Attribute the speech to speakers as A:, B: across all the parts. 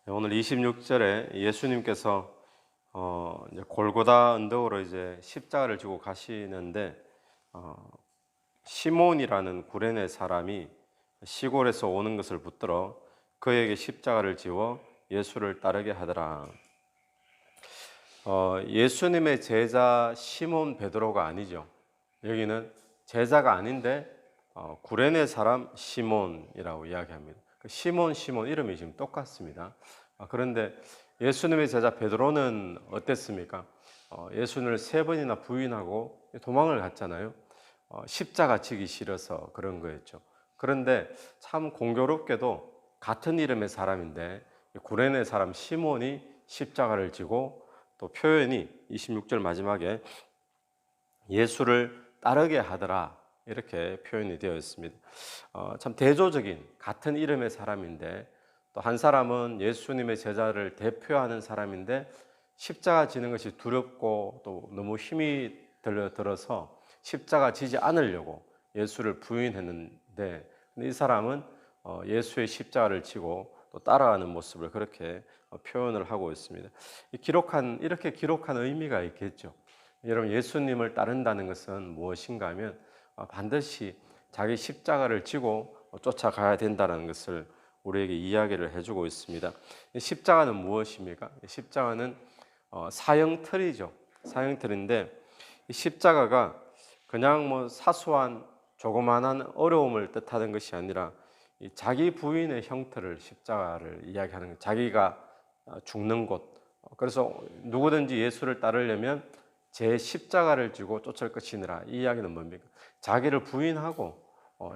A: 오늘 26절에 예수님께서 이제 골고다 언덕으로 이제 십자가를 지고 가시는데 시몬이라는 구레네 사람이 시골에서 오는 것을 붙들어 그에게 십자가를 지워 예수를 따르게 하더라. 예수님의 제자 시몬 베드로가 아니죠. 여기는 제자가 아닌데 구레네 사람 시몬이라고 이야기합니다. 시몬 이름이 지금 똑같습니다. 그런데 예수님의 제자 베드로는 어땠습니까? 예수님을 3번이나 부인하고 도망을 갔잖아요. 십자가 지기 싫어서 그런 거였죠. 그런데 참 공교롭게도 같은 이름의 사람인데 구레네 사람 시몬이 십자가를 지고 또 표현이 26절 마지막에 예수를 따르게 하더라 이렇게 표현이 되어 있습니다. 참 대조적인 같은 이름의 사람인데 또 한 사람은 예수님의 제자를 대표하는 사람인데 십자가 지는 것이 두렵고 또 너무 힘이 들어서 십자가 지지 않으려고 예수를 부인했는데 이 사람은 예수의 십자가를 지고 또 따라가는 모습을 그렇게 표현을 하고 있습니다. 이렇게 기록한 의미가 있겠죠. 여러분, 예수님을 따른다는 것은 무엇인가 하면 반드시 자기 십자가를 지고 쫓아가야 된다는 것을 우리에게 이야기를 해주고 있습니다. 십자가는 무엇입니까? 십자가는 사형틀이죠. 사형틀인데 이 십자가가 그냥 뭐 사소한 조그만한 어려움을 뜻하는 것이 아니라 자기 부인의 형태를 십자가를 이야기하는 거예요. 자기가 죽는 곳. 그래서 누구든지 예수를 따르려면 제 십자가를 지고 쫓을 것이니라. 이 이야기는 뭡니까? 자기를 부인하고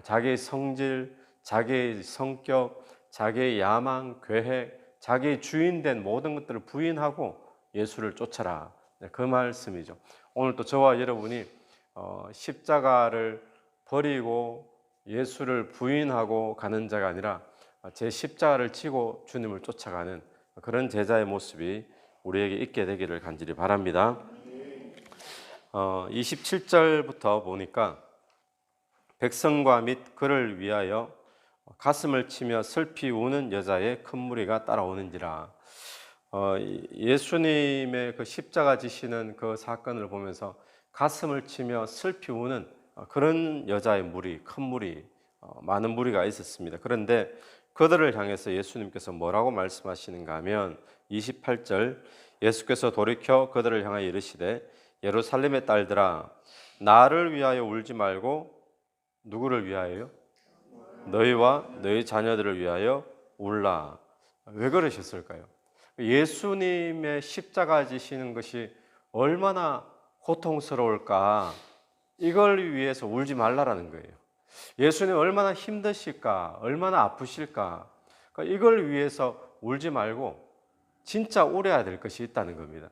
A: 자기의 성질, 자기의 성격, 자기의 야망, 계획, 자기의 주인된 모든 것들을 부인하고 예수를 쫓아라. 그 말씀이죠. 오늘 또 저와 여러분이 십자가를 버리고 예수를 부인하고 가는 자가 아니라 제 십자가를 지고 주님을 쫓아가는 그런 제자의 모습이 우리에게 있게 되기를 간절히 바랍니다. 27절부터 보니까 백성과 및 그를 위하여 가슴을 치며 슬피 우는 여자의 큰 무리가 따라오는지라. 예수님의 그 십자가 지시는 그 사건을 보면서 가슴을 치며 슬피 우는 그런 여자의 무리, 큰 무리, 많은 무리가 있었습니다. 그런데 그들을 향해서 예수님께서 뭐라고 말씀하시는가 하면 28절 예수께서 돌이켜 그들을 향하여 이르시되 예루살렘의 딸들아 나를 위하여 울지 말고 누구를 위하여요? 너희와 너희 자녀들을 위하여 울라. 왜 그러셨을까요? 예수님의 십자가 지시는 것이 얼마나 고통스러울까, 이걸 위해서 울지 말라라는 거예요. 예수님 얼마나 힘드실까, 얼마나 아프실까, 이걸 위해서 울지 말고 진짜 울어야 될 것이 있다는 겁니다.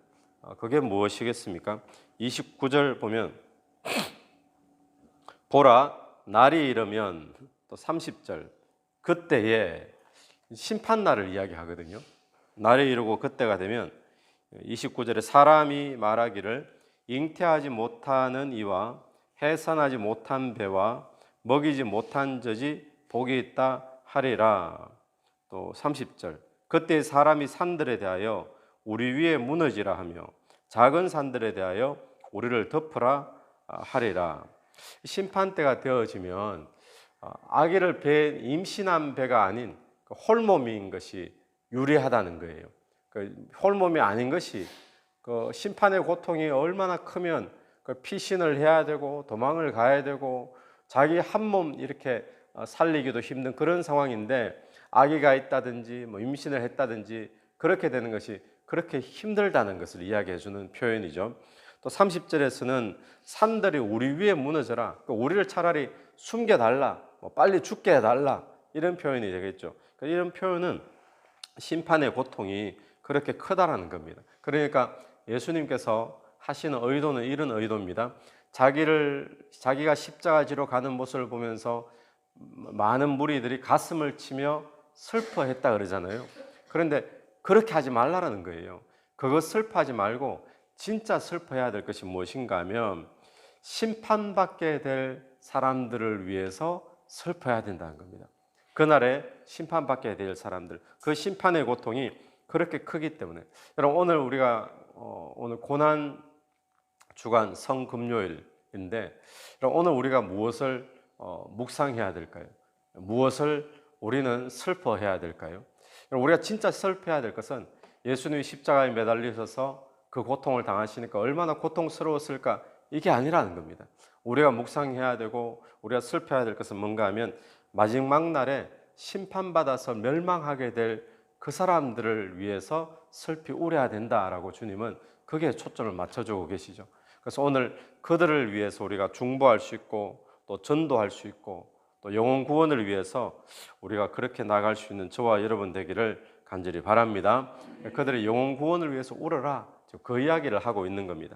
A: 그게 무엇이겠습니까? 29절 보면 보라 날이 이르면, 또 30절 그때에 심판날을 이야기하거든요. 날이 이르고 그때가 되면 29절에 사람이 말하기를 잉태하지 못하는 이와 해산하지 못한 배와 먹이지 못한 젖이 복이 있다 하리라. 또 30절 그때 사람이 산들에 대하여 우리 위에 무너지라 하며 작은 산들에 대하여 우리를 덮으라 하리라. 심판때가 되어지면 아기를 배 임신한 배가 아닌 홀몸인 것이 유리하다는 거예요. 홀몸이 아닌 것이 심판의 고통이 얼마나 크면 피신을 해야 되고 도망을 가야 되고 자기 한 몸 이렇게 살리기도 힘든 그런 상황인데 아기가 있다든지 뭐 임신을 했다든지 그렇게 되는 것이 그렇게 힘들다는 것을 이야기해 주는 표현이죠. 또 30절에서는 산들이 우리 위에 무너져라. 우리를 차라리 숨겨달라. 빨리 죽게 해달라. 이런 표현이 되겠죠. 이런 표현은 심판의 고통이 그렇게 크다라는 겁니다. 그러니까 예수님께서 하시는 의도는 이런 의도입니다. 자기가 십자가 지러 가는 모습을 보면서 많은 무리들이 가슴을 치며 슬퍼했다 그러잖아요. 그런데 그렇게 하지 말라는 거예요. 그거 슬퍼하지 말고 진짜 슬퍼해야 될 것이 무엇인가 하면 심판받게 될 사람들을 위해서 슬퍼해야 된다는 겁니다. 그날에 심판받게 될 사람들, 그 심판의 고통이 그렇게 크기 때문에 여러분 오늘 우리가 오늘 고난 주간 성금요일인데 여러분 오늘 우리가 무엇을 묵상해야 될까요? 무엇을 우리는 슬퍼해야 될까요? 여러분 우리가 진짜 슬퍼해야 될 것은 예수님이 십자가에 매달리셔서 그 고통을 당하시니까 얼마나 고통스러웠을까 이게 아니라는 겁니다. 우리가 묵상해야 되고 우리가 슬퍼해야 될 것은 뭔가 하면 마지막 날에 심판받아서 멸망하게 될 그 사람들을 위해서 슬피 울어야 된다라고 주님은 그게 초점을 맞춰주고 계시죠. 그래서 오늘 그들을 위해서 우리가 중보할 수 있고 또 전도할 수 있고 또 영혼 구원을 위해서 우리가 그렇게 나갈 수 있는 저와 여러분 되기를 간절히 바랍니다. 그들의 영혼 구원을 위해서 울어라, 그 이야기를 하고 있는 겁니다.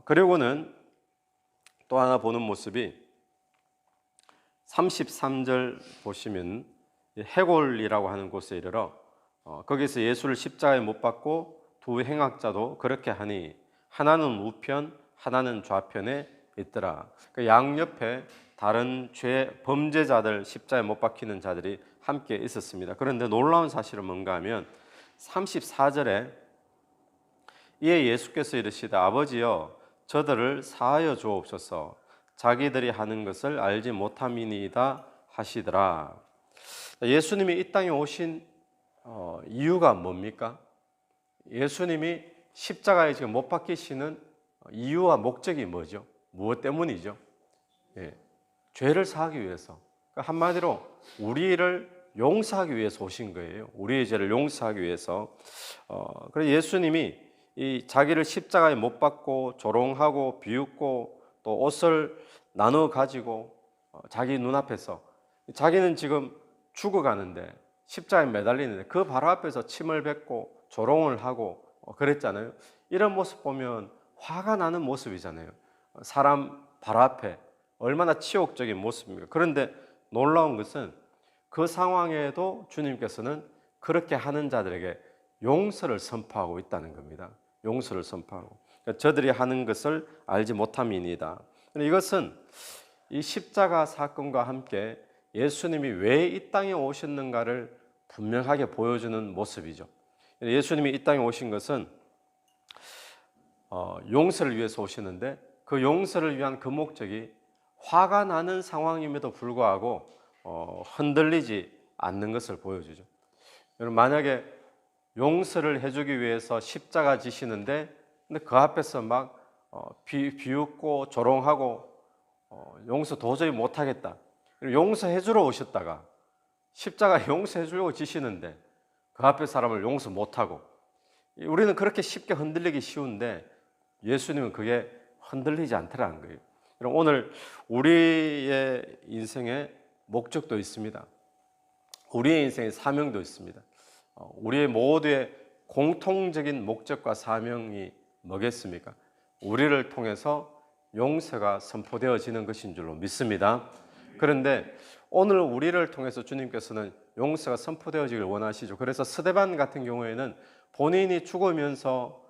A: 그리고는 또 하나 보는 모습이 33절 보시면 해골이라고 하는 곳에 이르러 거기서 예수를 십자가에 못 박고 두 행악자도 그렇게 하니 하나는 우편 하나는 좌편에 있더라. 그 양옆에 다른 범죄자들 십자가에 못 박히는 자들이 함께 있었습니다. 그런데 놀라운 사실은 뭔가 하면 34절에 이에 예수께서 이르시되 아버지여 저들을 사하여 주옵소서 자기들이 하는 것을 알지 못함이니이다 하시더라. 예수님이 이 땅에 오신 이유가 뭡니까? 예수님이 십자가에 지금 못 박히시는 이유와 목적이 뭐죠? 무엇 때문이죠? 죄를 사하기 위해서. 한마디로 우리를 용서하기 위해서 오신 거예요. 우리의 죄를 용서하기 위해서. 그래서 예수님이 이 자기를 십자가에 못 박고 조롱하고 비웃고 또 옷을 나눠 가지고 자기 눈앞에서 자기는 지금 죽어가는데 십자가에 매달리는데 그 바로 앞에서 침을 뱉고 조롱을 하고 그랬잖아요. 이런 모습 보면 화가 나는 모습이잖아요. 사람 바로 앞에 얼마나 치욕적인 모습입니까? 그런데 놀라운 것은 그 상황에도 주님께서는 그렇게 하는 자들에게 용서를 선포하고 있다는 겁니다. 용서를 선포하고 저들이 하는 것을 알지 못함이니이다. 이것은 이 십자가 사건과 함께 예수님이 왜 이 땅에 오셨는가를 분명하게 보여주는 모습이죠. 예수님이 이 땅에 오신 것은 용서를 위해서 오시는데 그 용서를 위한 그 목적이 화가 나는 상황임에도 불구하고 흔들리지 않는 것을 보여주죠. 여러분 만약에 용서를 해주기 위해서 십자가 지시는데 근데 그 앞에서 막 비웃고 조롱하고 용서 도저히 못하겠다. 용서해주러 오셨다가 십자가 용서해주려고 지시는데 그 앞에 사람을 용서 못하고 우리는 그렇게 쉽게 흔들리기 쉬운데 예수님은 그게 흔들리지 않더라는 거예요. 오늘 우리의 인생에 목적도 있습니다. 우리의 인생에 사명도 있습니다. 우리의 모두의 공통적인 목적과 사명이 뭐겠습니까? 우리를 통해서 용서가 선포되어지는 것인 줄로 믿습니다. 그런데 오늘 우리를 통해서 주님께서는 용서가 선포되어지길 원하시죠. 그래서 스데반 같은 경우에는 본인이 죽으면서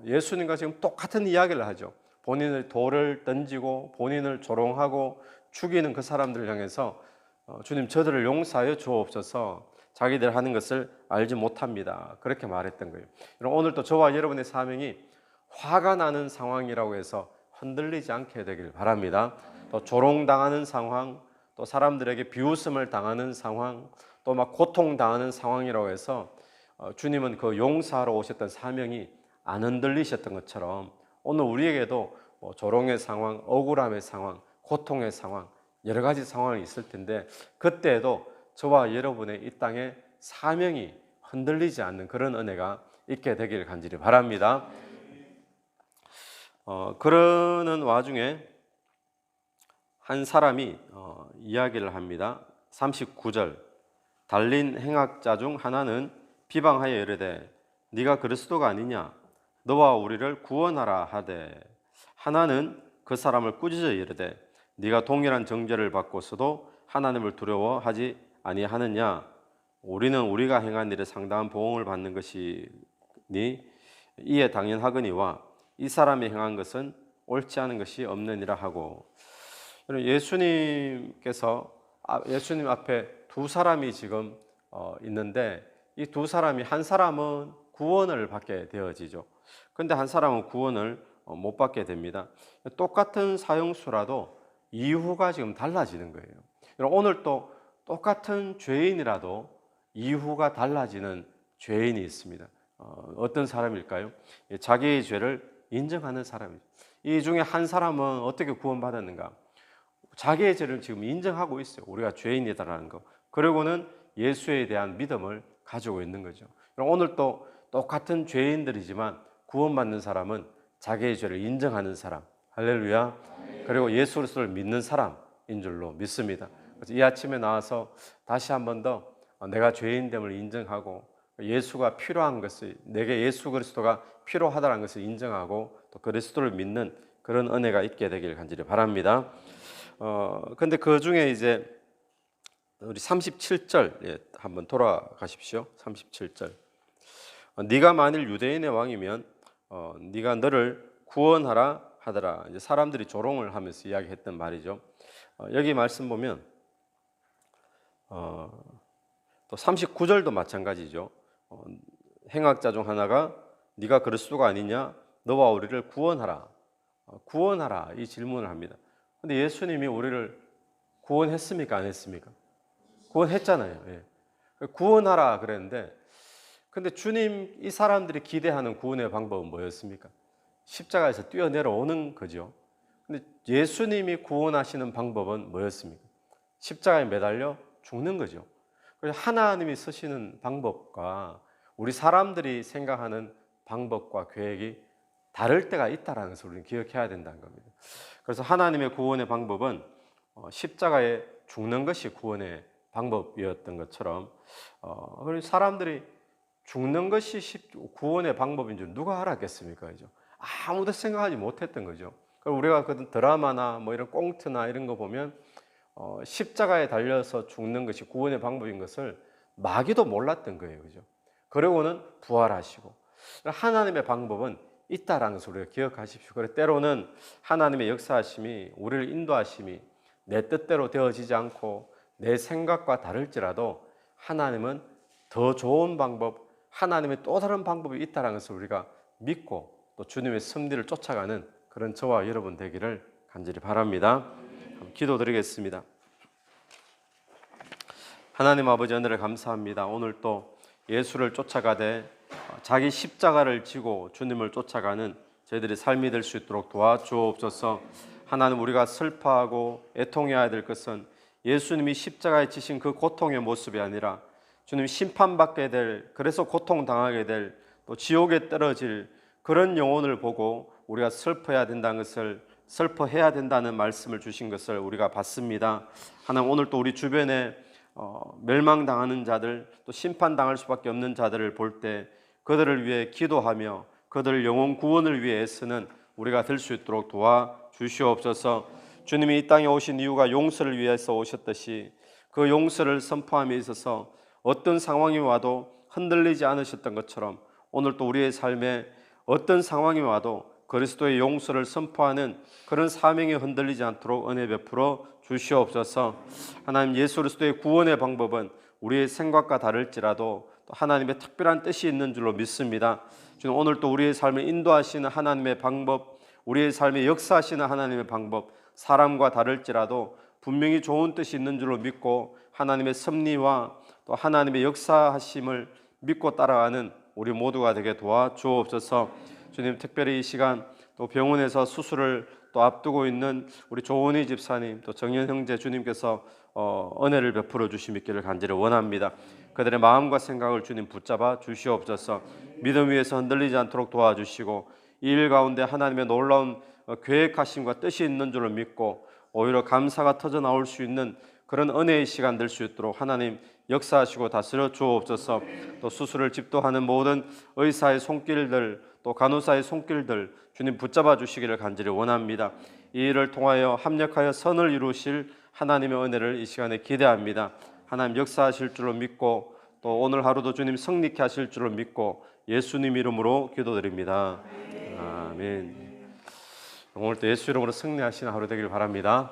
A: 예수님과 지금 똑같은 이야기를 하죠. 본인을 돌을 던지고 본인을 조롱하고 죽이는 그 사람들을 향해서 주님 저들을 용서하여 주옵소서 자기들 하는 것을 알지 못합니다. 그렇게 말했던 거예요. 오늘도 저와 여러분의 사명이 화가 나는 상황이라고 해서 흔들리지 않게 되길 바랍니다. 또 조롱당하는 상황, 또 사람들에게 비웃음을 당하는 상황, 또 막 고통당하는 상황이라고 해서 주님은 그 용서하러 오셨던 사명이 안 흔들리셨던 것처럼 오늘 우리에게도 조롱의 상황, 억울함의 상황, 고통의 상황, 여러 가지 상황이 있을 텐데 그때에도 저와 여러분의 이 땅에 사명이 흔들리지 않는 그런 은혜가 있게 되기를 간절히 바랍니다. 그러는 와중에 한 사람이 이야기를 합니다. 39절 달린 행악자 중 하나는 비방하여 이르되 네가 그리스도가 아니냐 너와 우리를 구원하라 하되 하나는 그 사람을 꾸짖어 이르되 네가 동일한 정죄를 받고서도 하나님을 두려워하지 아니하느냐 우리는 우리가 행한 일에 상당한 보응을 받는 것이니 이에 당연하거니와 이 사람이 행한 것은 옳지 않은 것이 없느니라 하고 예수님께서 예수님 앞에 두 사람이 지금 있는데 이 두 사람이 한 사람은 구원을 받게 되어지죠. 그런데 한 사람은 구원을 못 받게 됩니다. 똑같은 사형수라도 이유가 지금 달라지는 거예요. 오늘 또 똑같은 죄인이라도 이유가 달라지는 죄인이 있습니다. 어떤 사람일까요? 자기의 죄를 인정하는 사람이죠. 이 중에 한 사람은 어떻게 구원받았는가? 자기의 죄를 지금 인정하고 있어요. 우리가 죄인이다라는 거. 그리고는 예수에 대한 믿음을 가지고 있는 거죠. 오늘 또 똑같은 죄인들이지만 구원받는 사람은 자기의 죄를 인정하는 사람. 할렐루야. 그리고 예수 그리스도를 믿는 사람인 줄로 믿습니다. 그래서 이 아침에 나와서 다시 한 번 더 내가 죄인됨을 인정하고 예수가 필요한 것을, 내게 예수 그리스도가 필요하다는 것을 인정하고 또 그리스도를 믿는 그런 은혜가 있게 되길 간절히 바랍니다. 근데 그 중에 이제 우리 37절 한번 돌아가십시오. 37절. 네가 만일 유대인의 왕이면 네가 너를 구원하라 하더라. 이제 사람들이 조롱을 하면서 이야기했던 말이죠. 여기 말씀 보면 또 39절도 마찬가지죠. 행악자 중 하나가 네가 그리스도가 아니냐? 너와 우리를 구원하라. 구원하라 이 질문을 합니다. 근데 예수님이 우리를 구원했습니까? 안 했습니까? 구원했잖아요. 예. 구원하라 그랬는데 근데 주님 이 사람들이 기대하는 구원의 방법은 뭐였습니까? 십자가에서 뛰어내려오는 거죠. 근데 예수님이 구원하시는 방법은 뭐였습니까? 십자가에 매달려 죽는 거죠. 그래서 하나님이 쓰시는 방법과 우리 사람들이 생각하는 방법과 계획이 다를 때가 있다는 것을 우리는 기억해야 된다는 겁니다. 그래서 하나님의 구원의 방법은 십자가에 죽는 것이 구원의 방법이었던 것처럼 사람들이 죽는 것이 구원의 방법인 줄 누가 알았겠습니까? 그죠? 아무도 생각하지 못했던 거죠. 우리가 그 드라마나 뭐 이런 꽁트나 이런 거 보면 십자가에 달려서 죽는 것이 구원의 방법인 것을 마귀도 몰랐던 거예요. 그죠? 그러고는 부활하시고 하나님의 방법은 있다라는 것을 우리가 기억하십시오. 그래서 때로는 하나님의 역사하심이 우리를 인도하심이 내 뜻대로 되어지지 않고 내 생각과 다를지라도 하나님은 더 좋은 방법, 하나님의 또 다른 방법이 있다는 것을 우리가 믿고 또 주님의 섭리를 쫓아가는 그런 저와 여러분 되기를 간절히 바랍니다. 기도드리겠습니다. 하나님 아버지 은혜를 감사합니다. 오늘 또 예수를 쫓아가되 자기 십자가를 지고 주님을 쫓아가는 저희들의 삶이 될 수 있도록 도와주옵소서. 하나님 우리가 슬퍼하고 애통해야 될 것은 예수님이 십자가에 지신 그 고통의 모습이 아니라 주님 심판받게 될, 그래서 고통당하게 될, 또 지옥에 떨어질 그런 영혼을 보고 우리가 슬퍼해야 된다는 것을, 슬퍼해야 된다는 말씀을 주신 것을 우리가 봤습니다. 하나님 오늘 또 우리 주변에 멸망당하는 자들, 또 심판당할 수밖에 없는 자들을 볼 때 그들을 위해 기도하며 그들 영혼 구원을 위해 애쓰는 우리가 될 수 있도록 도와주시옵소서. 주님이 이 땅에 오신 이유가 용서를 위해서 오셨듯이 그 용서를 선포함에 있어서 어떤 상황이 와도 흔들리지 않으셨던 것처럼 오늘 또 우리의 삶에 어떤 상황이 와도 그리스도의 용서를 선포하는 그런 사명이 흔들리지 않도록 은혜 베풀어 주시옵소서. 하나님 예수 그리스도의 구원의 방법은 우리의 생각과 다를지라도 또 하나님의 특별한 뜻이 있는 줄로 믿습니다. 주님 오늘 또 우리의 삶을 인도하시는 하나님의 방법, 우리의 삶에 역사하시는 하나님의 방법, 사람과 다를지라도 분명히 좋은 뜻이 있는 줄로 믿고 하나님의 섭리와 또 하나님의 역사하심을 믿고 따라가는 우리 모두가 되게 도와주옵소서. 주님 특별히 이 시간 또 병원에서 수술을 또 앞두고 있는 우리 조은희 집사님 또 정현 형제 주님께서 은혜를 베풀어 주시기를 간절히 원합니다. 그들의 마음과 생각을 주님 붙잡아 주시옵소서. 믿음 위에서 흔들리지 않도록 도와주시고 이 일 가운데 하나님의 놀라운 계획하심과 뜻이 있는 줄을 믿고 오히려 감사가 터져 나올 수 있는 그런 은혜의 시간 될 수 있도록 하나님 역사하시고 다스려 주옵소서. 또 수술을 집도하는 모든 의사의 손길들 또 간호사의 손길들 주님 붙잡아 주시기를 간절히 원합니다. 이 일을 통하여 합력하여 선을 이루실 하나님의 은혜를 이 시간에 기대합니다. 하나님 역사하실 줄로 믿고 또 오늘 하루도 주님 승리케 하실 줄로 믿고 예수님 이름으로 기도드립니다. 아멘. 오늘도 예수 이름으로 승리하시는 하루 되길 바랍니다.